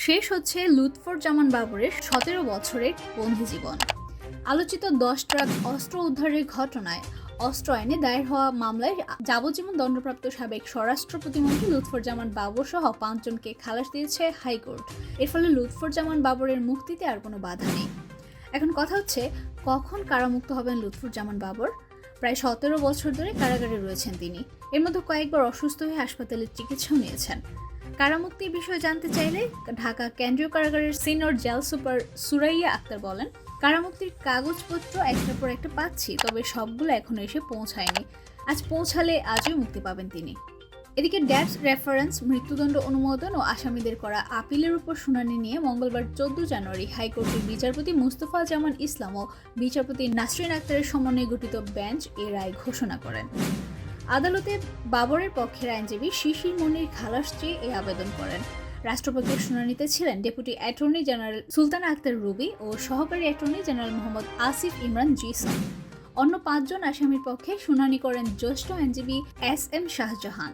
শেষ হচ্ছে লুৎফুজ্জামান বাবরের ১৭ বছরের বন্দি জীবন। আলোচিত ১০ ট্রাক অস্ত্র উদ্ধারের ঘটনায় অস্ত্র আইনে দায়ের হওয়া মামলায় যাবজ্জীবন দণ্ডপ্রাপ্ত সাবেক স্বরাষ্ট্র প্রতিমন্ত্রী লুৎফুজ্জামান বাবর সহ ৫ জনকে খালাস দিয়েছে হাইকোর্ট। এর ফলে লুৎফুজ্জামান বাবরের মুক্তিতে আর কোনো বাধা নেই। এখন কথা হচ্ছে, কখন কারামুক্ত হবেন লুৎফুজ্জামান বাবর? প্রায় ১৭ বছর ধরে কারাগারে রয়েছেন তিনি। এর মধ্যে কয়েকবার অসুস্থ হয়ে হাসপাতালে চিকিৎসাও নিয়েছেন। কারামুক্তির বিষয়ে জানতে চাইলে ঢাকা কেন্দ্রীয় কারাগারের senior jail super Suraiya Akter বলেন, কারামুক্তির কাগজপত্র একটার পর একটা পাচ্ছি, তবে সবগুলো এখনো এসে পৌঁছায়নি। আজ পৌঁছালে আজই মুক্তি পাবেন তিনি। এদিকে ডেথ রেফারেন্স, মৃত্যুদণ্ড অনুমোদন ও আসামিদের করা আপিলের উপর শুনানি নিয়ে মঙ্গলবার ১৪ জানুয়ারি হাইকোর্টের বিচারপতি মুস্তফা জামান ইসলাম ও বিচারপতি নাসরিন আক্তারের সমন্বয়ে গঠিত বেঞ্চ এ রায় ঘোষণা করেন। আদালতে বাবরের পক্ষের আইনজীবী শিশির মনির খালাস চেয়ে এই আবেদন করেন। রাষ্ট্রপক্ষের শুনানিতে ছিলেন deputy attorney general Sultana Akhtar Ruby ও সহকারী অ্যাটর্নি জেনারেল মোহাম্মদ আসিফ ইমরান জিসন। অন্য ৫ জন আসামির পক্ষে শুনানি করেন জ্যেষ্ঠ আইনজীবী SM শাহজাহান।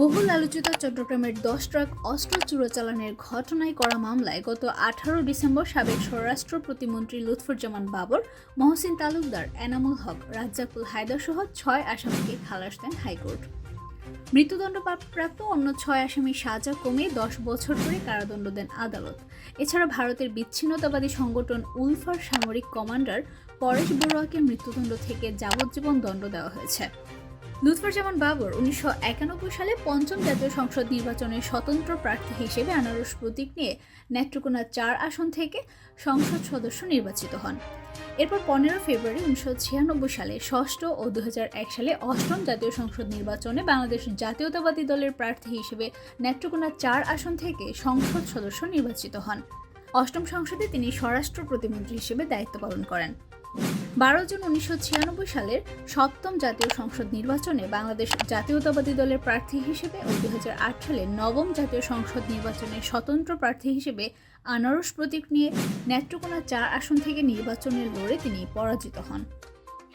বহুল আলোচিত চট্টগ্রামের ১০ ট্রাক অস্ত্র চোরাচালানের ঘটনায় করা মামলায় গত ১৮ ডিসেম্বর সাবেক স্বরাষ্ট্র প্রতিমন্ত্রী লুৎফুজ্জামান বাবর, মহসিন তালুকদার, এনামুল হক, রাজ্জাকুল হায়দার সহ ৬ আসামিকে খালাস দেন হাইকোর্ট। মৃত্যুদণ্ডপ্রাপ্ত অন্য ৬ আসামির সাজা কমিয়ে ১০ বছর ধরে কারাদণ্ড দেন আদালত। এছাড়া ভারতের বিচ্ছিন্নতাবাদী সংগঠন উলফার সামরিক কমান্ডার পরেশ বড়ুয়াকে মৃত্যুদণ্ড থেকে যাবজ্জীবন দণ্ড দেওয়া হয়েছে। লুৎফুজ্জামান বাবর ১৯৯১ সালে ৫ম জাতীয় সংসদ নির্বাচনের স্বতন্ত্র প্রার্থী হিসেবে আনারস প্রতীক নিয়ে নেত্রকোনা ৪ আসন থেকে সংসদ সদস্য নির্বাচিত হন। এরপর ১৫ ফেব্রুয়ারি ১৯৯৬ সালে ৬ষ্ঠ ও ২০০১ সালে ৮ম জাতীয় সংসদ নির্বাচনে বাংলাদেশ জাতীয়তাবাদী দলের প্রার্থী হিসেবে নেত্রকোনা ৪ আসন থেকে সংসদ সদস্য নির্বাচিত হন। ৮ম সংসদে তিনি স্বরাষ্ট্র প্রতিমন্ত্রী হিসেবে দায়িত্ব পালন করেন। ১২ জুন ১৯৯৬ সালের ৭ম জাতীয় সংসদ নির্বাচনে বাংলাদেশ জাতীয়তাবাদী দলের প্রার্থী হিসেবে ও ২০০৮ সালে ৯ম জাতীয় সংসদ নির্বাচনে স্বতন্ত্র প্রার্থী হিসেবে আনারস প্রতীক নিয়ে নেত্রকোনা ৪ আসন থেকে নির্বাচনে লড়ে তিনি পরাজিত হন।